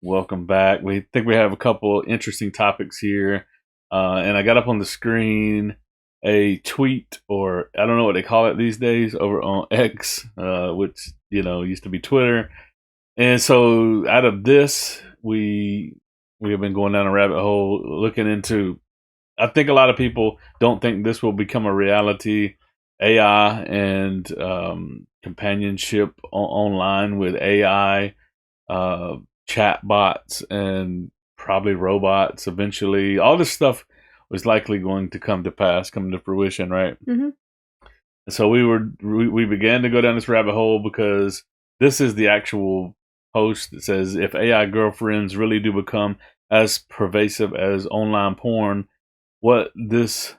Welcome back. We think we have a couple interesting topics here. And I got up on the screen a tweet, or I don't know what they call it these days, over on X, which, used to be Twitter. And so out of this, we have been going down a rabbit hole looking into, I think a lot of people don't think this will become a reality. AI and companionship online with AI. Chat bots and probably robots eventually. All this stuff was likely going to come to pass, come to fruition, right? Mm-hmm. So we began to go down this rabbit hole because this is the actual post that says, if AI girlfriends really do become as pervasive as online porn, what this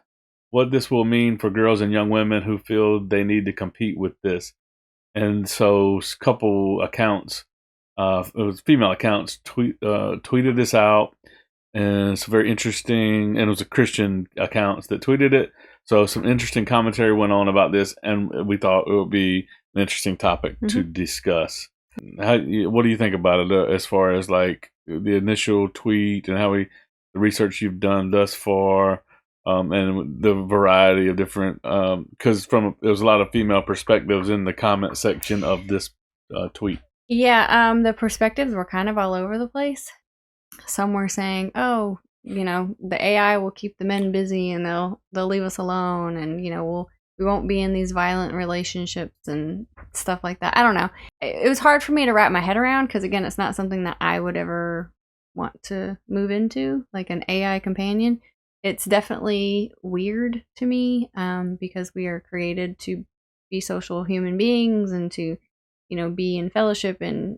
will mean for girls and young women who feel they need to compete with this. And so a couple accounts, it was female accounts, tweeted this out, and it's very interesting. And it was a Christian accounts that tweeted it. So some interesting commentary went on about this, and we thought it would be an interesting topic to discuss. What do you think about it, as far as like the initial tweet and the research you've done thus far, and the variety of different, because there was a lot of female perspectives in the comment section of this tweet. Yeah, the perspectives were kind of all over the place. Some were saying, "Oh, the AI will keep the men busy and they'll leave us alone, and we won't be in these violent relationships and stuff like that." I don't know. It was hard for me to wrap my head around because, again, it's not something that I would ever want to move into, like an AI companion. It's definitely weird to me, because we are created to be social human beings and to be in fellowship and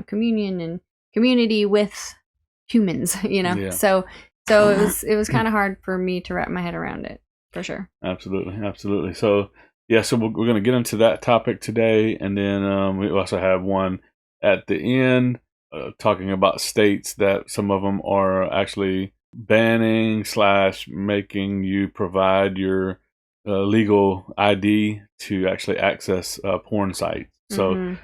communion and community with humans, Yeah. So it was kind of hard for me to wrap my head around it, for sure. Absolutely. So so we're going to get into that topic today, and then we also have one at the end talking about states that some of them are actually banning / making you provide your legal ID to actually access porn sites. So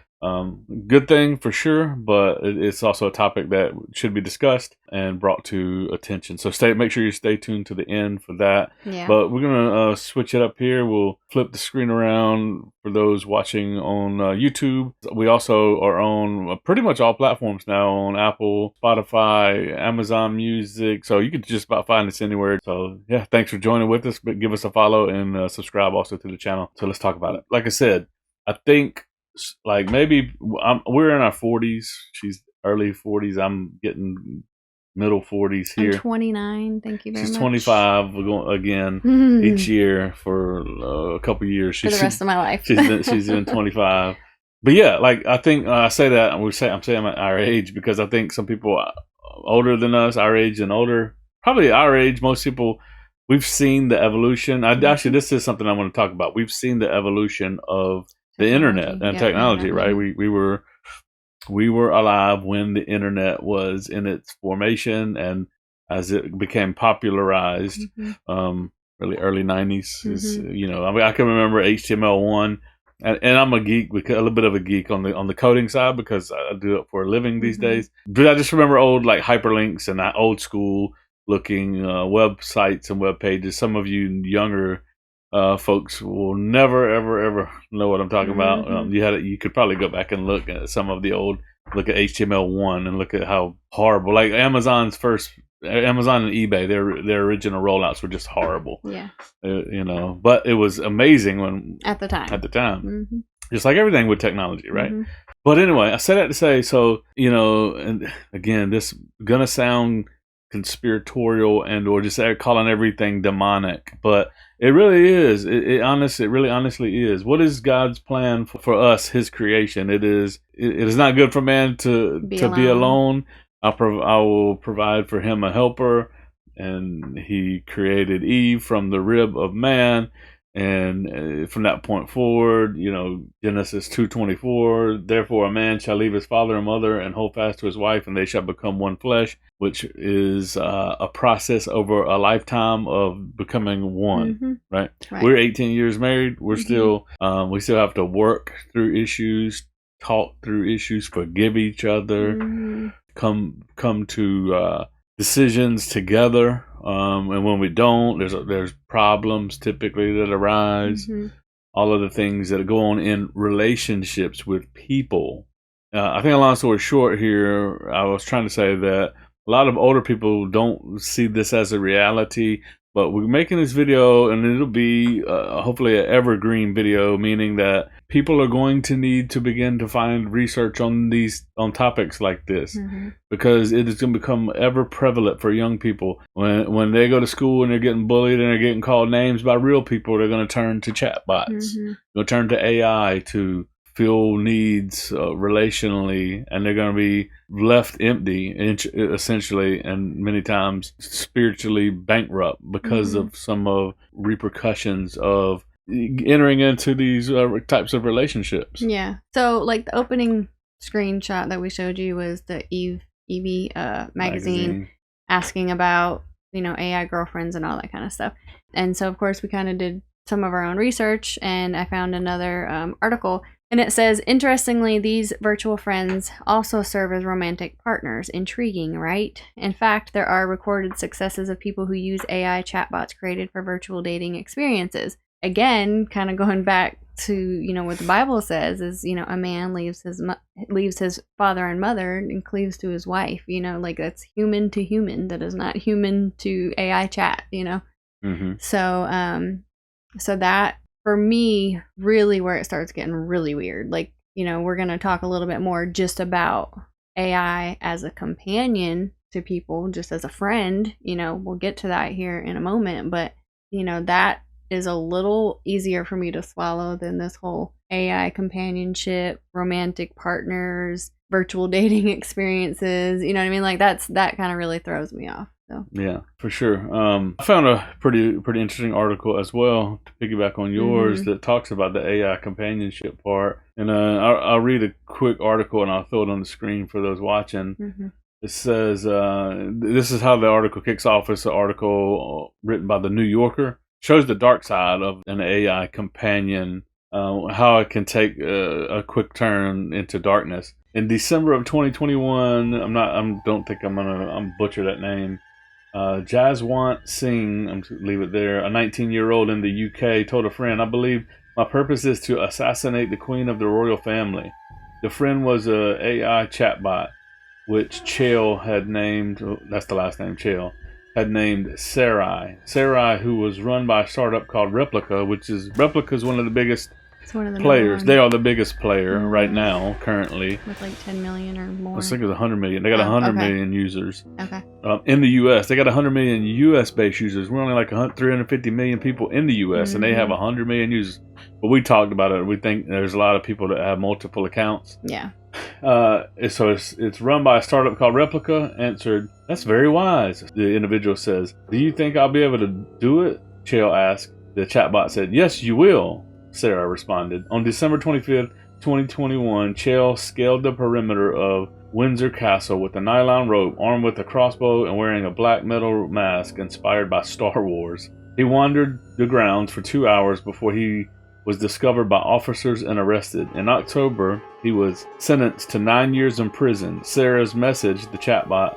good thing for sure, but it's also a topic that should be discussed and brought to attention. So make sure you stay tuned to the end for that. Yeah. But we're gonna switch it up here. We'll flip the screen around for those watching on YouTube. We also are on pretty much all platforms now, on Apple, Spotify, Amazon Music. So you can just about find us anywhere. So yeah, thanks for joining with us. But give us a follow and subscribe also to the channel. So let's talk about it. Like I said, I think, like, maybe we're in our 40s. She's early 40s. I'm getting middle 40s here. I'm 29. Thank you very much. She's 25. We're going again each year for a couple years. For the rest of my life. she's in 25. But yeah, like, I think I say that, and I'm saying our age because I think some people older than us, our age and older, probably our age, most people, we've seen the evolution. Actually, this is something I want to talk about. We've seen the evolution of the internet and technology, right? We were alive when the internet was in its formation, and as it became popularized, really early 90s. I can remember HTML1, and I'm a geek, a little bit of a geek on the coding side because I do it for a living these days. But I just remember old, like, hyperlinks and that old school looking websites and web pages. Some of you younger folks will never ever know what I'm talking about. You could probably go back and look at some of the old, look at HTML1 and look at how horrible, like Amazon and eBay, their original rollouts were just horrible. Yeah. But it was amazing when at the time. Just like everything with technology, right? But anyway, I said that to say, so, and again, this gonna sound conspiratorial or just calling everything demonic, but it really is. It really honestly is. What is God's plan for us, His creation? It is not good for man to be alone. I will provide for him a helper, and He created Eve from the rib of man. And from that point forward, Genesis 2:24, therefore a man shall leave his father and mother and hold fast to his wife, and they shall become one flesh, which is a process over a lifetime of becoming one, right? We're 18 years married. We're still, we still have to work through issues, talk through issues, forgive each other, come to decisions together, and when we don't, there's problems typically that arise. Mm-hmm. All of the things that go on in relationships with people. I think a long story short here, I was trying to say that a lot of older people don't see this as a reality, but we're making this video and it'll be hopefully an evergreen video, meaning that people are going to need to begin to find research on topics like this, because it is going to become ever prevalent for young people. When they go to school and they're getting bullied and they're getting called names by real people, they're going to turn to chatbots. They'll turn to AI to fill needs relationally, and they're going to be left empty essentially, and many times spiritually bankrupt because of some of repercussions of entering into these types of relationships. Yeah. So like the opening screenshot that we showed you was the Evie magazine asking about, you know, AI girlfriends and all that kind of stuff. And so of course we kind of did some of our own research, and I found another article, and it says, interestingly, these virtual friends also serve as romantic partners. Intriguing, right? In fact, there are recorded successes of people who use AI chatbots created for virtual dating experiences. Again, kind of going back to, you know, what the Bible says is, you know, a man leaves his father and mother and cleaves to his wife. You know, like that's human to human. That is not human to AI chat. You know, so that for me really where it starts getting really weird. Like, you know, we're gonna talk a little bit more just about AI as a companion to people, just as a friend. You know, we'll get to that here in a moment, but you know that is a little easier for me to swallow than this whole AI companionship, romantic partners, virtual dating experiences. You know what I mean? Like that kind of really throws me off. So. Yeah, for sure. I found a pretty interesting article as well to piggyback on yours that talks about the AI companionship part. And I'll read a quick article and I'll throw it on the screen for those watching. It says, this is how the article kicks off. It's an article written by the New Yorker. Shows the dark side of an AI companion, how it can take a quick turn into darkness. In December of 2021, don't think I'm gonna butcher that name. Jaswant Singh, I'm going to leave it there, a 19-year-old in the UK, told a friend, "I believe my purpose is to assassinate the queen of the royal family." The friend was a AI chatbot, which Chael had named, that's the last name, Chael, had named Sarai. Sarai, who was run by a startup called Replica, Replica is one of the biggest players. They are the biggest player right now, currently. With like 10 million or more. I think it's 100 million. They got 100 million users. Okay. In the U.S., they got 100 million U.S.-based users. We're only like 350 million people in the U.S., and they have 100 million users. But we talked about it. We think there's a lot of people that have multiple accounts. Yeah. So it's run by a startup called Replica. Answered, "That's very wise." The individual says, "Do you think I'll be able to do it?" Chael asked. The chatbot said, "Yes, you will," Sarah responded. On December 25th, 2021, Chael scaled the perimeter of Windsor Castle with a nylon rope, armed with a crossbow and wearing a black metal mask inspired by Star Wars. He wandered the grounds for 2 hours before he was discovered by officers and arrested. In October, he was sentenced to 9 years in prison. Sarah's message, the chatbot,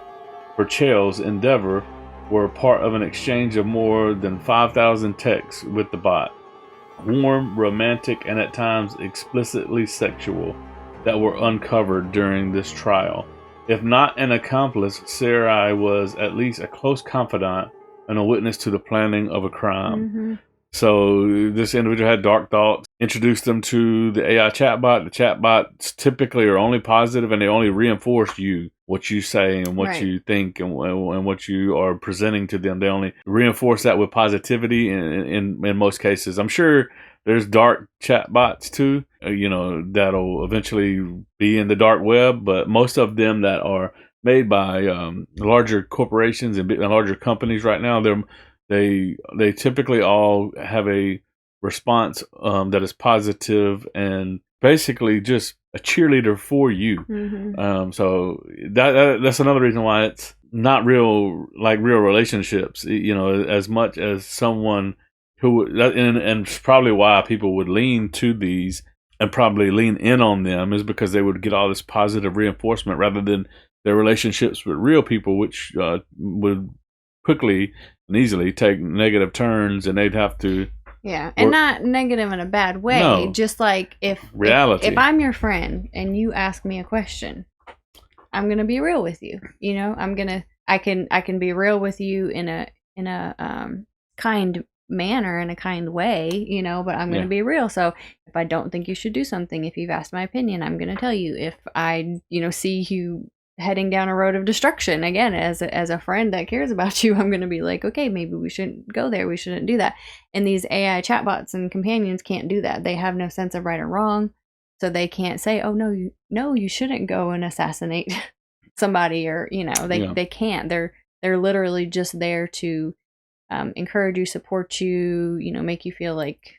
for Chael's endeavor were part of an exchange of more than 5,000 texts with the bot. Warm, romantic, and at times explicitly sexual, that were uncovered during this trial. If not an accomplice, Sarai was at least a close confidant and a witness to the planning of a crime. So this individual had dark thoughts, introduced them to the AI chatbot. The chatbots typically are only positive, and they only reinforce what you say and what you think and what you are presenting to them. They only reinforce that with positivity in most cases. I'm sure there's dark chatbots too, that'll eventually be in the dark web, but most of them that are made by larger corporations and larger companies right now, they typically all have a response that is positive and basically just a cheerleader for you. So that's another reason why it's not real relationships, as much as someone who, and probably why people would lean to these and probably lean in on them is because they would get all this positive reinforcement rather than their relationships with real people, which would quickly and easily take negative turns, and they'd have to and not negative in a bad way. No. Just like if I'm your friend and you ask me a question, I'm gonna be real with you. You know, I can be real with you in a kind manner, in a kind way, you know, but I'm going to be real. So if I don't think you should do something, if you've asked my opinion, I'm going to tell you. If I, see you heading down a road of destruction, again, as a friend that cares about you, I'm going to be like, okay, maybe we shouldn't go there. We shouldn't do that. And these AI chatbots and companions can't do that. They have no sense of right or wrong. So they can't say, oh, no, you shouldn't go and assassinate somebody, or, they can't. They're literally just there to encourage you, support you, make you feel like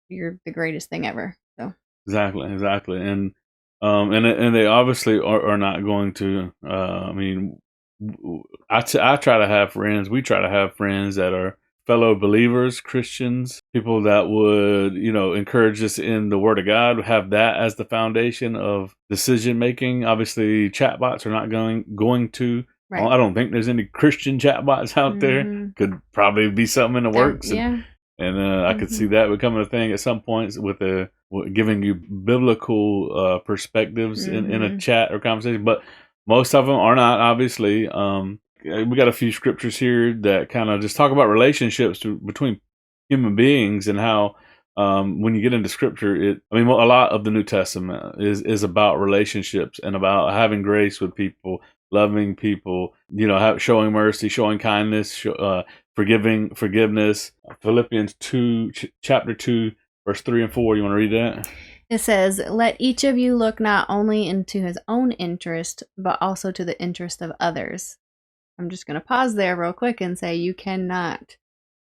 you're the greatest thing ever. So exactly, and they obviously are not going to. I mean, I try to have friends. We try to have friends that are fellow believers, Christians, people that would encourage us in the Word of God. Have that as the foundation of decision making. Obviously, chatbots are not going to. Right. Well, I don't think there's any Christian chatbots out there. Could probably be something in the works. And I could see that becoming a thing at some points with giving you biblical perspectives in a chat or conversation. But most of them are not, obviously. We got a few scriptures here that kind of just talk about relationships between human beings, and how when you get into scripture, a lot of the New Testament is about relationships and about having grace with people, loving people, showing mercy, showing kindness, forgiveness. Philippians 2, chapter 2, verse 3 and 4. You want to read that? It says, "Let each of you look not only into his own interest, but also to the interest of others." I'm just going to pause there real quick and say you cannot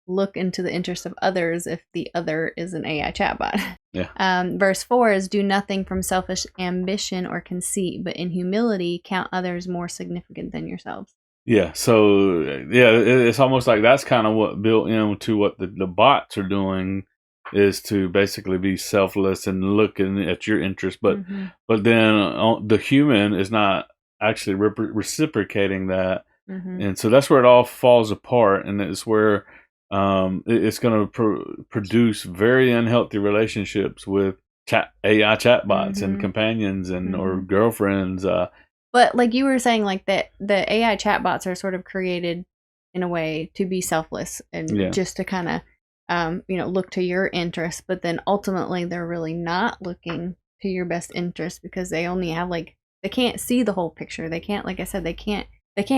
look into the interest of others if the other is an AI chatbot. Yeah. Verse 4 is, "Do nothing from selfish ambition or conceit, but in humility count others more significant than yourselves." Yeah, so it's almost like that's kind of what built into what the bots are doing, is to basically be selfless and looking at your interest, but then the human is not actually reciprocating that, and so that's where it all falls apart, and it's where it's going to produce very unhealthy relationships with AI chatbots and companions and or girlfriends. But like you were saying, like the AI chatbots are sort of created in a way to be selfless and just to kind of look to your interest, but then ultimately they're really not looking to your best interest, because they only have they can't see the whole picture. They can't, like I said, they can't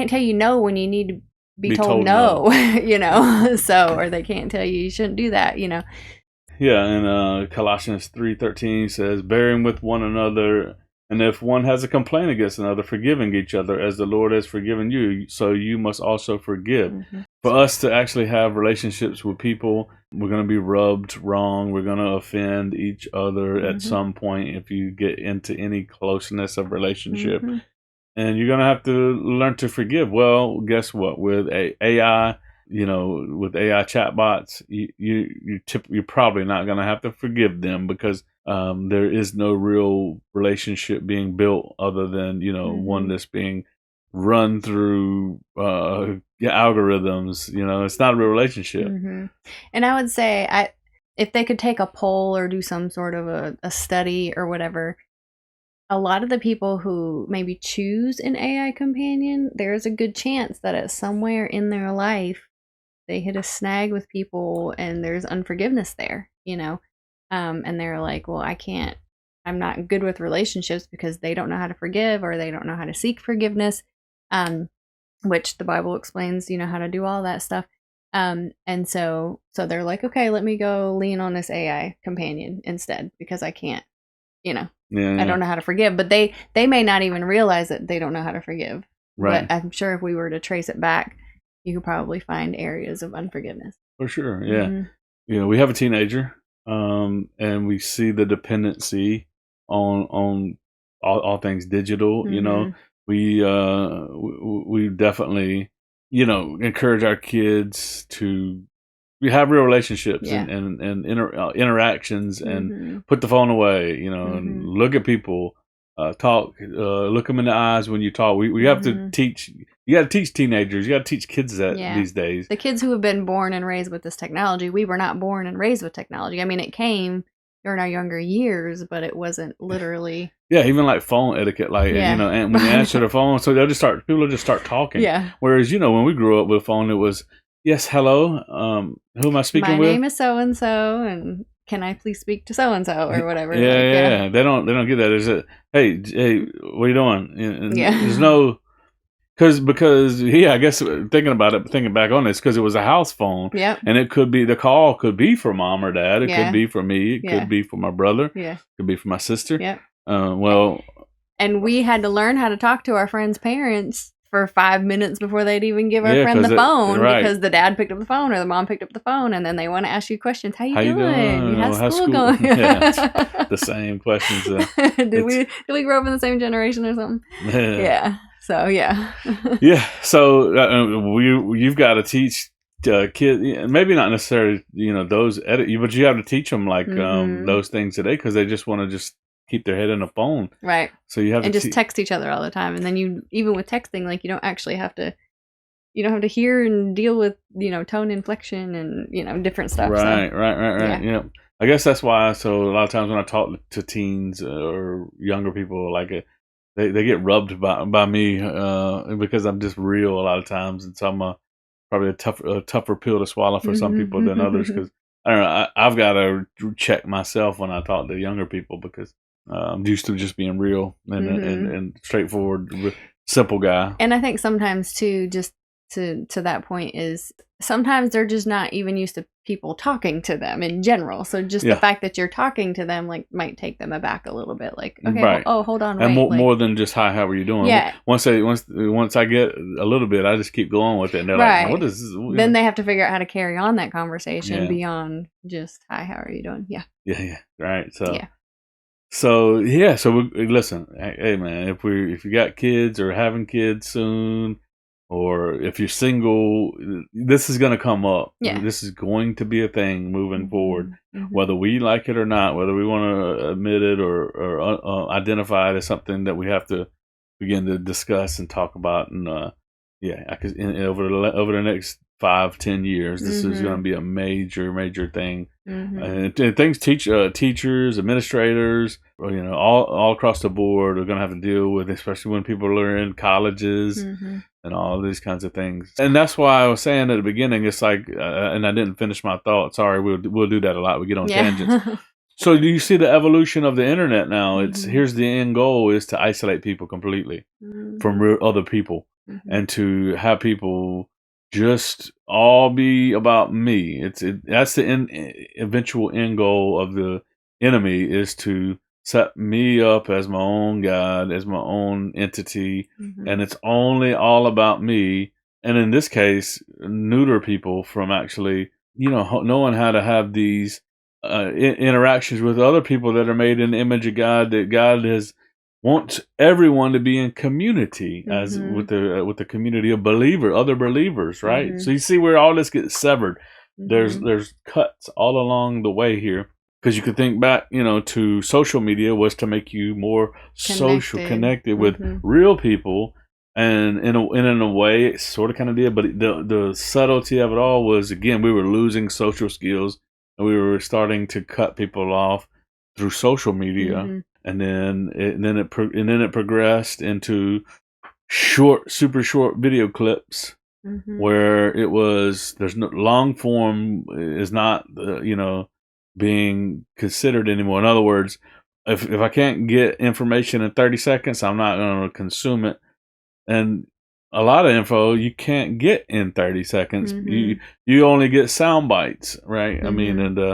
tell you no when you need to be told no. So, or they can't tell you shouldn't do that, Yeah, and Colossians 3:13 says, "Bearing with one another, and if one has a complaint against another, forgiving each other as the Lord has forgiven you, so you must also forgive." For us to actually have relationships with people, we're going to be rubbed wrong. We're going to offend each other at some point if you get into any closeness of relationship. And you're going to have to learn to forgive. Well, guess what? With AI, with AI chatbots, you're probably not going to have to forgive them, because there is no real relationship being built other than one that's being run through algorithms. It's not a real relationship. And I would say, if they could take a poll or do some sort of a study or whatever, a lot of the people who maybe choose an AI companion, there's a good chance that at somewhere in their life they hit a snag with people and there's unforgiveness there, and they're like, well, I'm not good with relationships because they don't know how to forgive, or they don't know how to seek forgiveness, which the Bible explains, how to do all that stuff. And so they're like, okay, let me go lean on this AI companion instead, because I can't, I don't know how to forgive. But they may not even realize that they don't know how to forgive. Right. But I'm sure if we were to trace it back, you could probably find areas of unforgiveness. For sure, yeah. We have a teenager, and we see the dependency on all things digital. We definitely encourage our kids to have real relationships and interactions, and put the phone away, and look at people talk, look them in the eyes when you talk. We have to teach. You got to teach teenagers. You got to teach kids that these days. The kids who have been born and raised with this technology, we were not born and raised with technology. I mean, it came during our younger years, but it wasn't literally. Yeah, even like phone etiquette, like and when you answer the phone, so people will just start talking. Yeah. Whereas when we grew up with a phone, it was yes, hello, who am I speaking with? My name is so and so, and can I please speak to so and so or whatever? Yeah. They don't get that. There's a hey, what are you doing? And there's no. Because I guess thinking back on this, because it was a house phone, and it could be the call could be for mom or dad, it could be for me, it could be for my brother, it could be for my sister. And we had to learn how to talk to our friends' parents for 5 minutes before they'd even give our friend the phone, because the dad picked up the phone or the mom picked up the phone, and then they want to ask you questions. How you doing? How's school going? The same questions. Did we grow up in the same generation or something? Yeah. So So you've got to teach kids, maybe not necessarily those but you have to teach them like those things today, because they just want to just keep their head in a phone, right? So you have to just text each other all the time, and then even with texting, like you don't actually have to. You don't have to hear and deal with tone inflection and different stuff. Right. Yeah. I guess that's why. So a lot of times when I talk to teens or younger people, like it. They get rubbed by me because I'm just real a lot of times, and so I'm probably a tougher pill to swallow for some people than others, because I don't know. I've got to check myself when I talk to younger people, because I'm used to just being real and straightforward, simple guy. And I think sometimes too, just to that point, is sometimes they're just not even used to people talking to them in general. So just the fact that you're talking to them might take them aback a little bit. Like, okay, right. Hold on, and wait. More than just hi, how are you doing? Yeah. Once I get a little bit, I just keep going with it, and they're like, what is this? Then they have to figure out how to carry on that conversation beyond just hi, how are you doing? Yeah. Right. So listen, hey man, if you got kids or having kids soon, or if you're single, this is going to come up. This is going to be a thing moving forward, whether we like it or not, whether we want to admit it or identify it as something that we have to begin to discuss and talk about. And over the next 5-10 years, this is going to be a major thing. And things teachers, administrators, all across the board are going to have to deal with, especially when people are in colleges. And all these kinds of things. And that's why I was saying at the beginning, it's like, and I didn't finish my thought. Sorry, we'll do that a lot. We get on tangents. So do you see the evolution of the internet now? It's here's the end goal is to isolate people completely from other people, and to have people just all be about me. That's the eventual end goal of the enemy, is to set me up as my own God, as my own entity, and it's only all about me. And in this case, neuter people from actually, knowing how to have these interactions with other people that are made in the image of God, that God wants everyone to be in community, as with the community of other believers, right? So you see where all this gets severed. There's cuts all along the way here. Because you could think back, to social media was to make you more connected with real people, and in a way, it sort of kind of did. But the subtlety of it all was, again, we were losing social skills, and we were starting to cut people off through social media, and then it progressed into super short video clips, where there's no long form is not being considered anymore. In other words, if I can't get information in 30 seconds, I'm not going to consume it. And a lot of info you can't get in 30 seconds. You only get sound bites, right? I mean, and then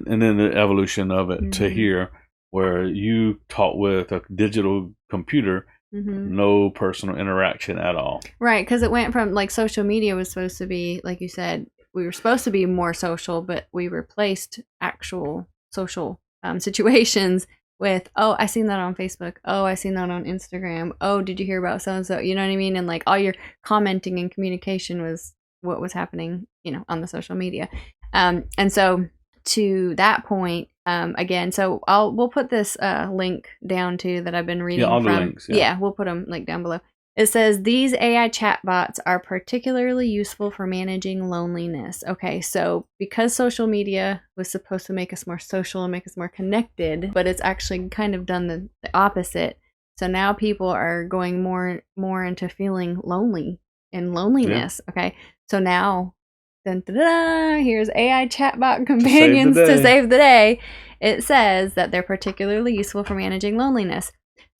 the evolution of it to here, where you talk with a digital computer, no personal interaction at all. Right, because it went from, like, social media was supposed to be, like you said, we were supposed to be more social, but we replaced actual social situations with, oh, I seen that on Facebook. Oh, I seen that on Instagram. Oh, did you hear about so-and-so? You know what I mean? And like all your commenting and communication was what was happening, on the social media. And so to that point, Again, so we'll put this link down too that I've been reading all the from. links. Yeah, We'll put them like down below. It says these AI chatbots are particularly useful for managing loneliness. Okay, so because social media was supposed to make us more social and make us more connected, but it's actually kind of done the opposite. So now people are going more into feeling lonely and loneliness. Yeah. Okay, so now, dun, dun, dun, here's AI chatbot companions to save the day. It says that they're particularly useful for managing loneliness.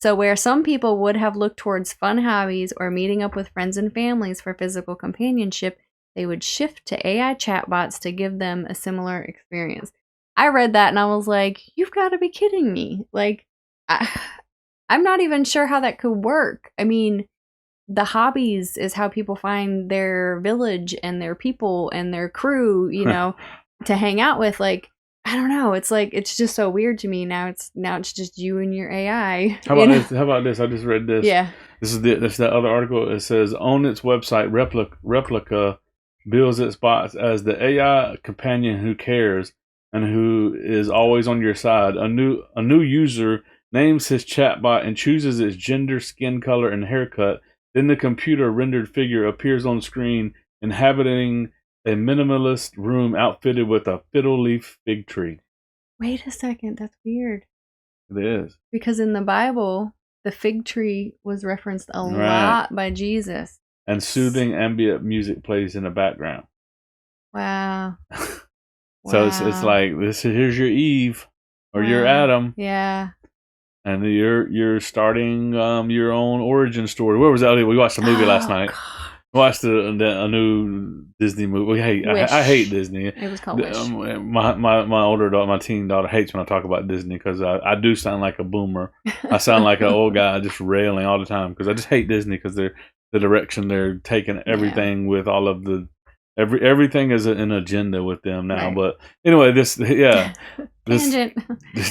So where some people would have looked towards fun hobbies or meeting up with friends and families for physical companionship, they would shift to AI chatbots to give them a similar experience. I read that and I was like, you've got to be kidding me. Like, I'm not even sure how that could work. I mean, the hobbies is how people find their village and their people and their crew, you know, to hang out with. Like, I don't know. It's like, it's just so weird to me. Now it's just you and your AI. How about this? How about this? I just read this. Yeah. This is that other article. It says on its website, Replica bills its bots as the AI companion who cares and who is always on your side. A new user names his chatbot and chooses its gender, skin color, and haircut. Then the computer rendered figure appears on screen, inhabiting a minimalist room outfitted with a fiddle leaf fig tree. Wait a second, that's weird. It is. Because in the Bible, the fig tree was referenced a lot by Jesus. And soothing ambient music plays in the background. Wow. So it's like here's your Eve or your Adam. Yeah. And you're starting your own origin story. Where was that? We watched a movie last night. God. We watched a new Disney movie. I hate Disney. It was called Wish. My older daughter, my teen daughter, hates when I talk about Disney because I do sound like a boomer. I sound like an old guy just railing all the time because I just hate Disney because the direction they're taking everything with all of the everything is an agenda with them now. Right. But anyway, this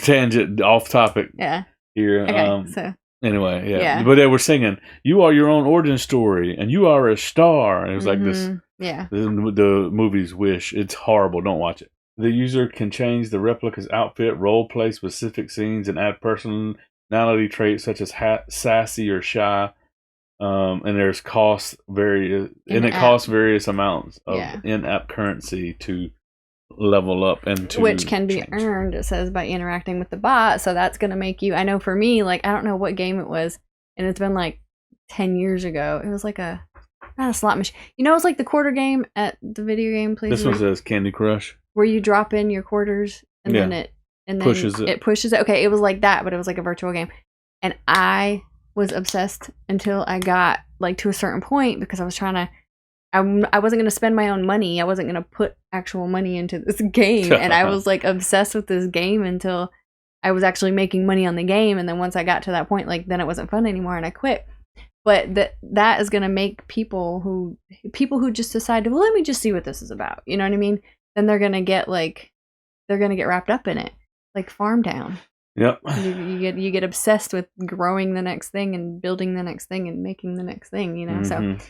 tangent off topic. Yeah. Here. Okay, so anyway, yeah. But they were singing, "You are your own origin story, and you are a star." And it was like this. Yeah. The movie's Wish. It's horrible. Don't watch it. The user can change the replica's outfit, role play specific scenes, and add personality traits such as sassy or shy. And there's costs costs various amounts of in-app currency to level up and to which can be earned, it says, by interacting with the bot. So that's going to make you, I know for me, like, I don't know what game it was, and it's been like 10 years ago. It was like not a slot machine, you know, it's like the quarter game at the video game place. This one says Candy Crush, where you drop in your quarters and then it pushes it. Okay, it was like that, but it was like a virtual game, and I was obsessed until I got like to a certain point because I was trying to, I wasn't going to spend my own money. I wasn't going to put actual money into this game. And I was like obsessed with this game until I was actually making money on the game. And then once I got to that point, like, then it wasn't fun anymore and I quit. But that is going to make people who just decide to, well, let me just see what this is about. You know what I mean? Then they're going to get wrapped up in it, like Farm Town. Yep. You get obsessed with growing the next thing and building the next thing and making the next thing, you know? Mm-hmm.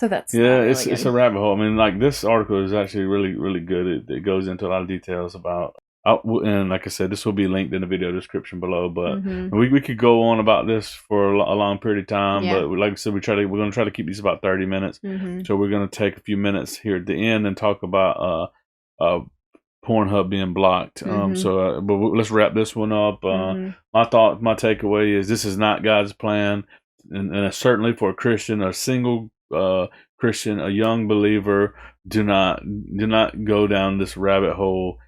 So that's really it's a rabbit hole. I mean, like, this article is actually really, really good. It goes into a lot of details about, and like I said, this will be linked in the video description below. But we could go on about this for a long period of time. Yeah. But like I said, we're going to try to keep these about 30 minutes. So we're going to take a few minutes here at the end and talk about Pornhub being blocked. But let's wrap this one up. My takeaway is this is not God's plan, and certainly for a Christian, a single Christian, a young believer, do not go down this rabbit hole.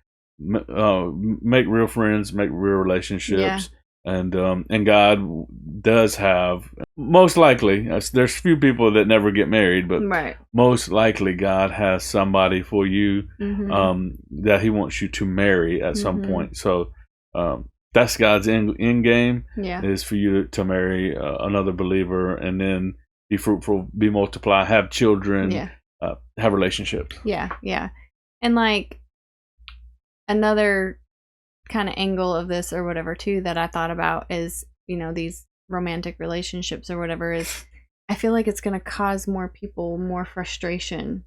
Make real friends, make real relationships, and God does have, most likely, there's few people that never get married, but most likely God has somebody for you that He wants you to marry at some point. So that's God's end game, is for you to marry another believer, and then be fruitful, be multiply, have children, have relationships. Yeah. And like another kind of angle of this or whatever too that I thought about is, you know, these romantic relationships or whatever, is I feel like it's going to cause more people more frustration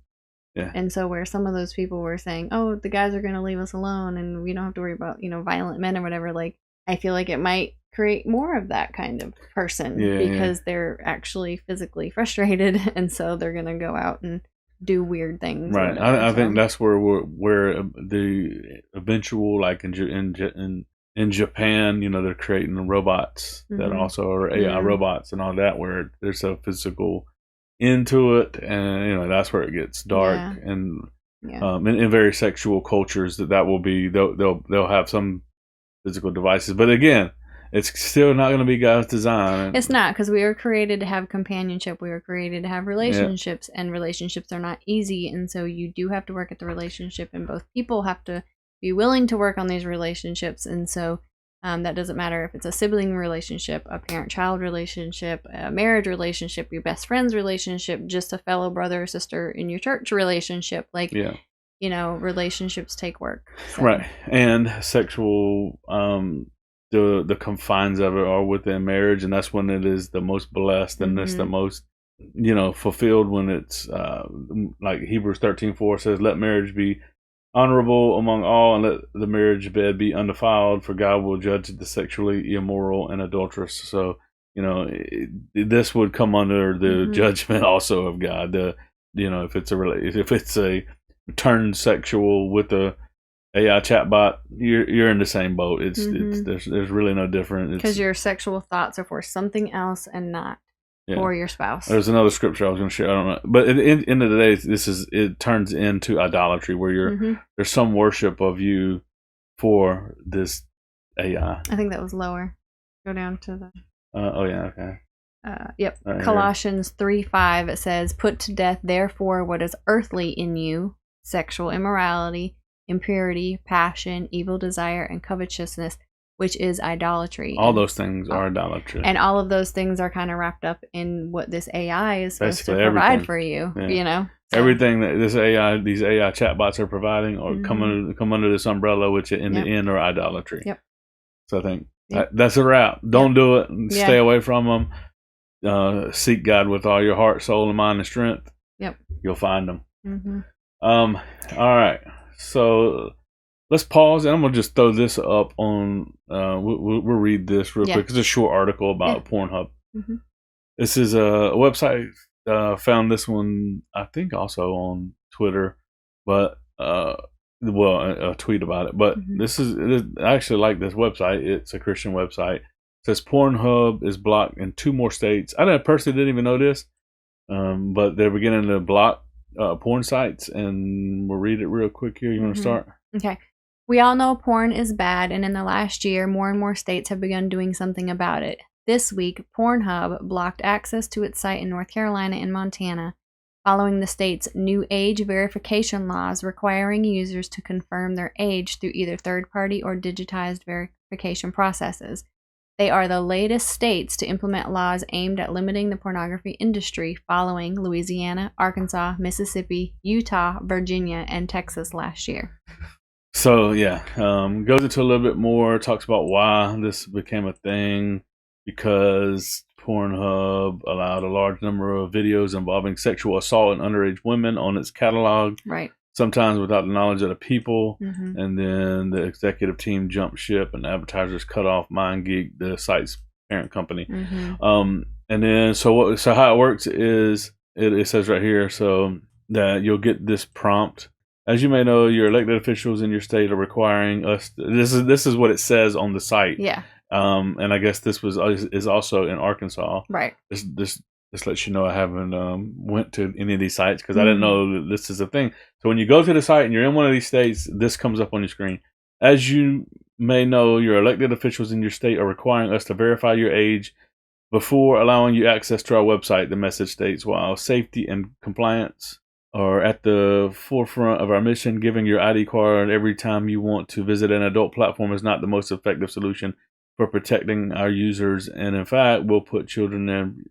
Yeah. And so where some of those people were saying, oh, the guys are going to leave us alone and we don't have to worry about, violent men or whatever, like, I feel like it might create more of that kind of person because they're actually physically frustrated. And so they're going to go out and do weird things. Right. I think that's where the eventual, like in Japan, they're creating robots that also are AI robots and all that, where there's a physical into it, and that's where it gets dark. And in very sexual cultures, that will be they'll have some physical devices, but again, it's still not going to be God's design. It's not, because we were created to have companionship. We were created to have relationships, and relationships are not easy. And so you do have to work at the relationship, and both people have to be willing to work on these relationships. And so that doesn't matter if it's a sibling relationship, a parent-child relationship, a marriage relationship, your best friend's relationship, just a fellow brother or sister in your church relationship. Like, relationships take work. So. Right. And sexual the confines of it are within marriage, and that's when it is the most blessed, and it's the most fulfilled, when it's like Hebrews 13:4 says, let marriage be honorable among all, and let the marriage bed be undefiled, for God will judge the sexually immoral and adulterous. So this would come under the judgment also of God. If it's a turned sexual with a AI chatbot, you're in the same boat. There's really no difference, because your sexual thoughts are for something else and not for your spouse. There's another scripture I was going to share. I don't know, but at the end of the day, it turns into idolatry, where there's some worship of you for this AI. I think that was lower. Go down to the. Okay. Yep. Colossians 3:5. It says, "Put to death, therefore, what is earthly in you: sexual immorality, impurity, passion, evil desire, and covetousness, which is idolatry." All those things are idolatry. And all of those things are kind of wrapped up in what this AI is supposed to provide for you, So. Everything that these AI chatbots are providing or come under this umbrella, which in the end are idolatry. Yep. So I think that's a wrap. Don't do it. Stay away from them. Seek God with all your heart, soul, and mind and strength. Yep. You'll find them. All right. So let's pause, and I'm gonna just throw this up on. We'll read this real quick. It's a short article about Pornhub. This is a website. Found this one, I think, also on Twitter, but a tweet about it. But I actually like this website. It's a Christian website. It says Pornhub is blocked in 2 more states. I personally didn't even know this, but they're beginning to block porn sites, and we'll read it real quick here. You want to start? Okay. We all know porn is bad, and in the last year, more and more states have begun doing something about it. This week, Pornhub blocked access to its site in North Carolina and Montana, following the state's new age verification laws requiring users to confirm their age through either third-party or digitized verification processes. They are the latest states to implement laws aimed at limiting the pornography industry, following Louisiana, Arkansas, Mississippi, Utah, Virginia, and Texas last year. So, goes into a little bit more, talks about why this became a thing, because Pornhub allowed a large number of videos involving sexual assault and underage women on its catalog. Right. Sometimes without the knowledge of the people, and then the executive team jumped ship, and advertisers cut off MindGeek, the site's parent company. And then so how it works is it says right here, so that you'll get this prompt. As you may know, your elected officials in your state are requiring us. This is what it says on the site. Yeah. And I guess this is also in Arkansas. Right. This lets you know I haven't went to any of these sites, because I didn't know that this is a thing. So when you go to the site and you're in one of these states, this comes up on your screen. As you may know, your elected officials in your state are requiring us to verify your age before allowing you access to our website, the message states. While safety and compliance are at the forefront of our mission, giving your ID card every time you want to visit an adult platform is not the most effective solution for protecting our users, and in fact will put children and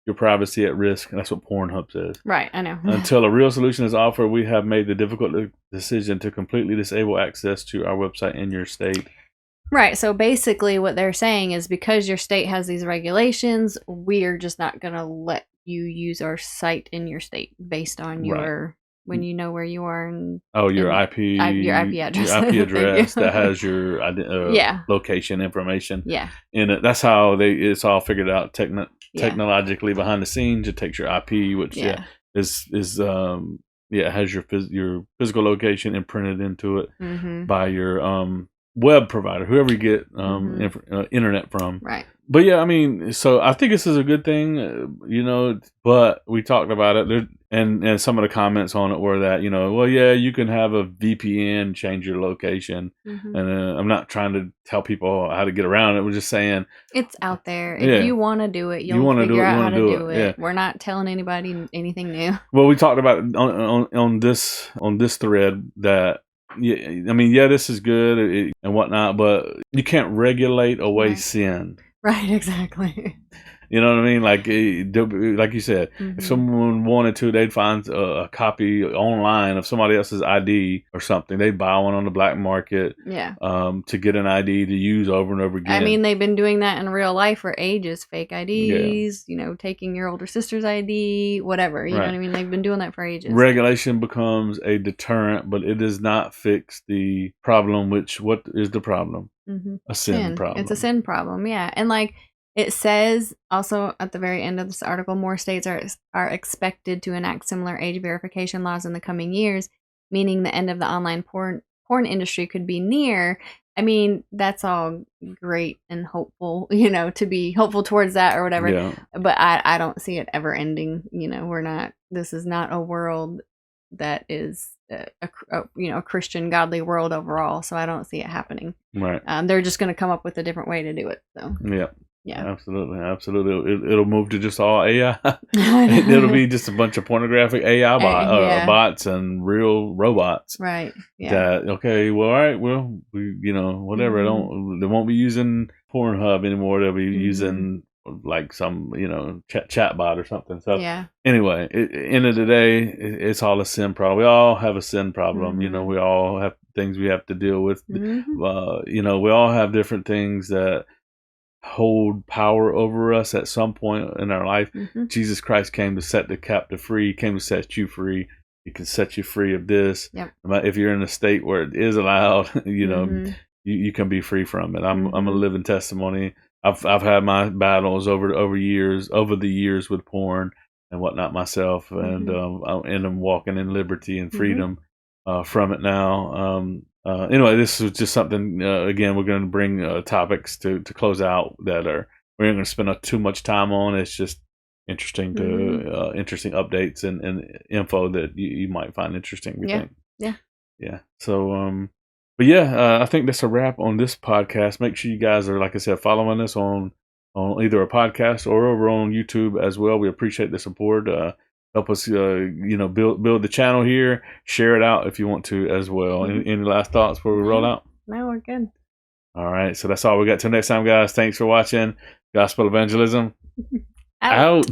your privacy at risk. That's what Pornhub says. Right, I know. Until a real solution is offered, we have made the difficult decision to completely disable access to our website in your state. Right, so basically what they're saying is, because your state has these regulations, we are just not going to let you use our site in your state based on your when you know where you are and your and IP your IP address. your IP Thank you. address that has your Yeah. location information Yeah. in it. That's how it's all figured out Yeah. technologically behind the scenes. It takes your IP, which Yeah. is it has your physical location imprinted into it Mm-hmm. by your web provider, whoever you get internet from. Right. But yeah, I mean, so I think this is a good thing, but we talked about it and some of the comments on it were that, well, yeah, you can have a VPN change your location. Mm-hmm. And I'm not trying to tell people how to get around it. We're just saying it's out there. Yeah. If you want to do it, You you'll wanna do figure it, you out how wanna to do do it, it. yeah. We're not telling anybody anything new. Well, we talked about it on this thread that I mean, this is good and whatnot, but you can't regulate away Right. sin. Right, exactly. You know what I mean? Like you said, Mm-hmm. if someone wanted to, they'd find a copy online of somebody else's ID or something. They'd buy one on the black market. Yeah. To get an ID to use over and over again. I mean, they've been doing that in real life for ages. Fake IDs, taking your older sister's ID, whatever. You know what I mean? They've been doing that for ages. Regulation becomes a deterrent, but it does not fix the problem. What is the problem? Mm-hmm. A sin problem. It's a sin problem, yeah. And like it says also at the very end of this article, more states are expected to enact similar age verification laws in the coming years, meaning the end of the online porn industry could be near. I mean, that's all great and hopeful, to be hopeful towards that or whatever. Yeah. But I don't see it ever ending. This is not a world that is a Christian, godly world overall. So I don't see it happening. Right. They're just going to come up with a different way to do it. So yeah, absolutely. It'll move to just all AI. It'll be just a bunch of pornographic AI bots and real robots. Right. Yeah. That okay. Well, all right. Well, whatever. They won't be using Pornhub anymore. They'll be using like some chat bot or something. So anyway, end of the day, it's all a sin problem. We all have a sin problem. We all have things we have to deal with. We all have different things that hold power over us at some point in our life. Jesus Christ came to set the captive free. He came to set you free. He can set you free of this. Yep. If you're in a state where it is allowed, you can be free from it. I'm a living testimony. I've had my battles over the years with porn and whatnot myself, and I'm walking in liberty and freedom from it now. Anyway, this was just something. Again, we're going to bring topics to close out that we're not going to spend too much time on. It's just interesting interesting updates and info that you might find interesting. We think. Yeah. So, but I think that's a wrap on this podcast. Make sure you guys are, like I said, following us on either a podcast or over on YouTube as well. We appreciate the support. Help us, build the channel here. Share it out if you want to as well. Any last thoughts before we roll out? No, we're good. All right. So that's all we got. Till next time, guys. Thanks for watching. Gospel Evangelism. Out.